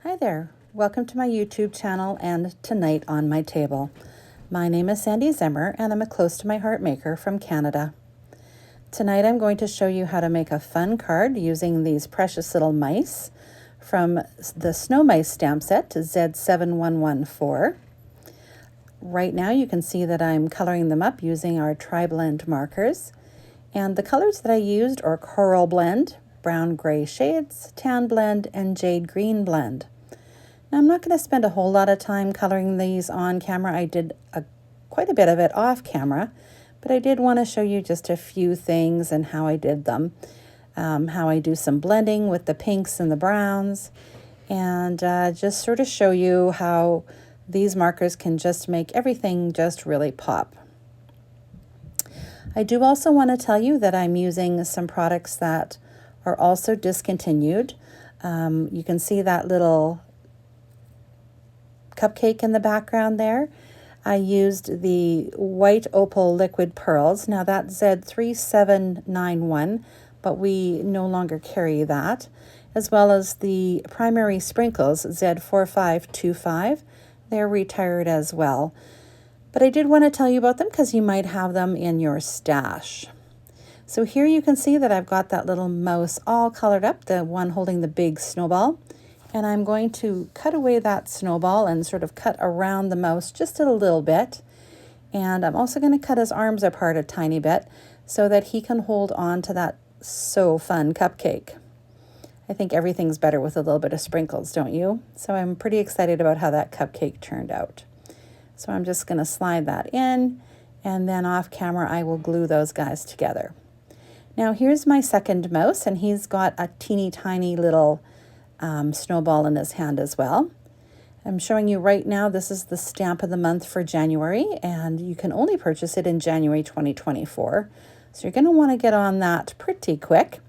Hi there, welcome to my YouTube channel and Tonight on My Table. My name is Sandy Zimmer and I'm a close to my heart maker from Canada. Tonight I'm going to show you how to make a fun card using these precious little mice from the Snow Mice stamp set Z7114. Right now you can see that I'm coloring them up using our tri-blend markers, and the colors that I used are Coral Blend, Brown Gray Shades, Tan Blend, and Jade Green Blend. Now I'm not going to spend a whole lot of time coloring these on camera. I did quite a bit of it off camera, but I did want to show you just a few things and how I did them. How I do some blending with the pinks and the browns, and just sort of show you how these markers can just make everything just really pop. I do also want to tell you that I'm using some products that are also discontinued. You can see that little cupcake in the background there. I used the white opal liquid pearls. Now that's Z3791, but we no longer carry that, as well as the primary sprinkles Z4525. They're retired as well. But I did want to tell you about them because you might have them in your stash. So here you can see that I've got that little mouse all colored up, the one holding the big snowball. And I'm going to cut away that snowball and sort of cut around the mouse just a little bit. And I'm also going to cut his arms apart a tiny bit so that he can hold on to that so fun cupcake. I think everything's better with a little bit of sprinkles, don't you? So I'm pretty excited about how that cupcake turned out. So I'm just going to slide that in, and then off camera I will glue those guys together. Now here's my second mouse, and he's got a teeny tiny little snowball in his hand as well. I'm showing you right now, this is the stamp of the month for January, and you can only purchase it in January 2024. So you're going to want to get on that pretty quick.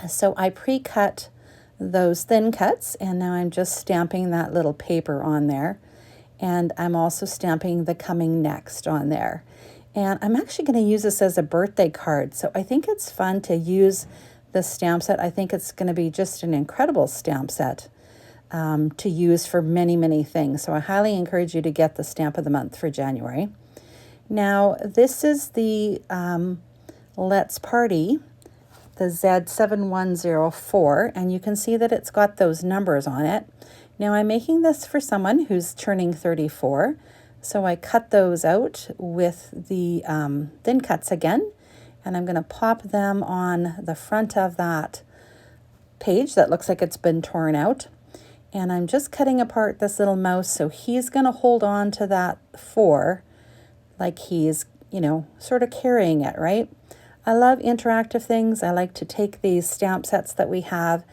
So I pre-cut those thin cuts, and now I'm just stamping that little paper on there. And I'm also stamping the coming next on there. And I'm actually going to use this as a birthday card. So I think it's fun to use this stamp set. I think it's going to be just an incredible stamp set to use for many, many things. So I highly encourage you to get the stamp of the month for January. Now, this is the Let's Party, the Z7104, and you can see that it's got those numbers on it. Now I'm making this for someone who's turning 34, so I cut those out with the thin cuts again, and I'm going to pop them on the front of that page that looks like it's been torn out. And I'm just cutting apart this little mouse, so he's going to hold on to that 4 like he's, sort of carrying it, right? I love interactive things. I like to take these stamp sets that we have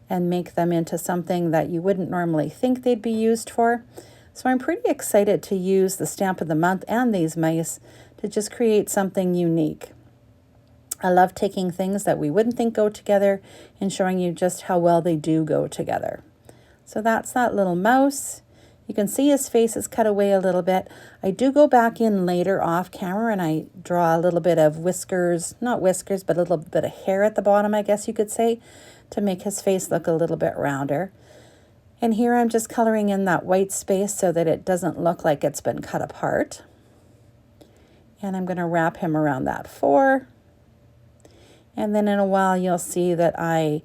and make them into something that you wouldn't normally think they'd be used for. So I'm pretty excited to use the stamp of the month and these mice to just create something unique. I love taking things that we wouldn't think go together and showing you just how well they do go together. So that's that little mouse. You can see his face is cut away a little bit. I do go back in later off camera and I draw a little bit of whiskers, not whiskers, but a little bit of hair at the bottom, I guess you could say, to make his face look a little bit rounder. And here I'm just coloring in that white space so that it doesn't look like it's been cut apart. And I'm going to wrap him around that 4. And then in a while you'll see that I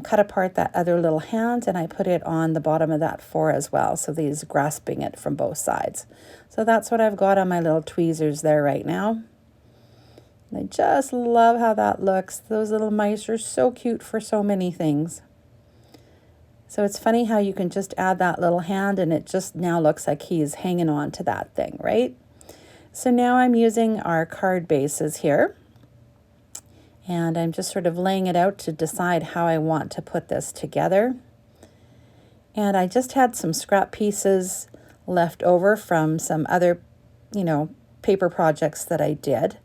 cut apart that other little hand and I put it on the bottom of that 4 as well. So he's grasping it from both sides. So that's what I've got on my little tweezers there right now. And I just love how that looks. Those little mice are so cute for so many things. So it's funny how you can just add that little hand and it just now looks like he's hanging on to that thing, right? So now I'm using our card bases here. And I'm just sort of laying it out to decide how I want to put this together. And I just had some scrap pieces left over from some other, paper projects that I did.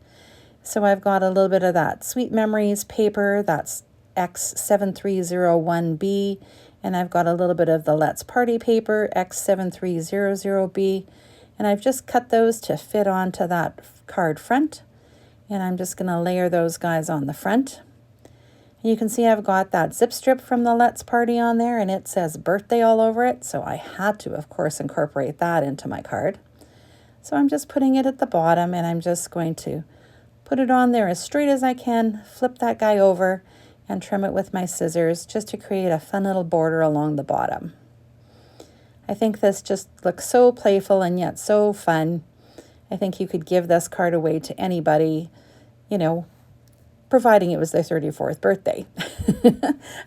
So I've got a little bit of that Sweet Memories paper, that's X7301B, and I've got a little bit of the Let's Party paper, X7300B, and I've just cut those to fit onto that card front. And I'm just going to layer those guys on the front. You can see I've got that zip strip from the Let's Party on there, and it says birthday all over it, so I had to, of course, incorporate that into my card. So I'm just putting it at the bottom, and I'm just going to put it on there as straight as I can, flip that guy over, and trim it with my scissors just to create a fun little border along the bottom. I think this just looks so playful and yet so fun. I think you could give this card away to anybody, you know, providing it was their 34th birthday.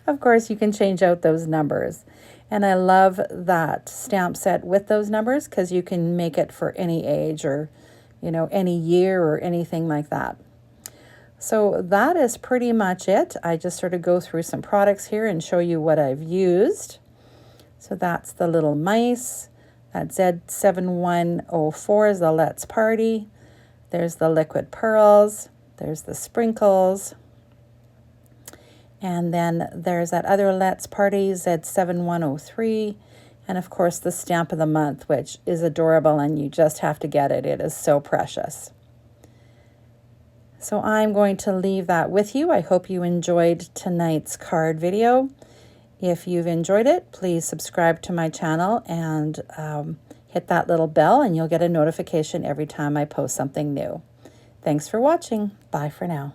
Of course, you can change out those numbers. And I love that stamp set with those numbers because you can make it for any age or, you know, any year or anything like that. So that is pretty much it. I just sort of go through some products here and show you what I've used. So that's the little mice. That Z7104 is the Let's Party. There's the liquid pearls. There's the sprinkles. And then there's that other Let's Party, Z7103. And of course the stamp of the month, which is adorable and you just have to get it. It is so precious. So I'm going to leave that with you. I hope you enjoyed tonight's card video. If you've enjoyed it, please subscribe to my channel and hit that little bell and you'll get a notification every time I post something new. Thanks for watching. Bye for now.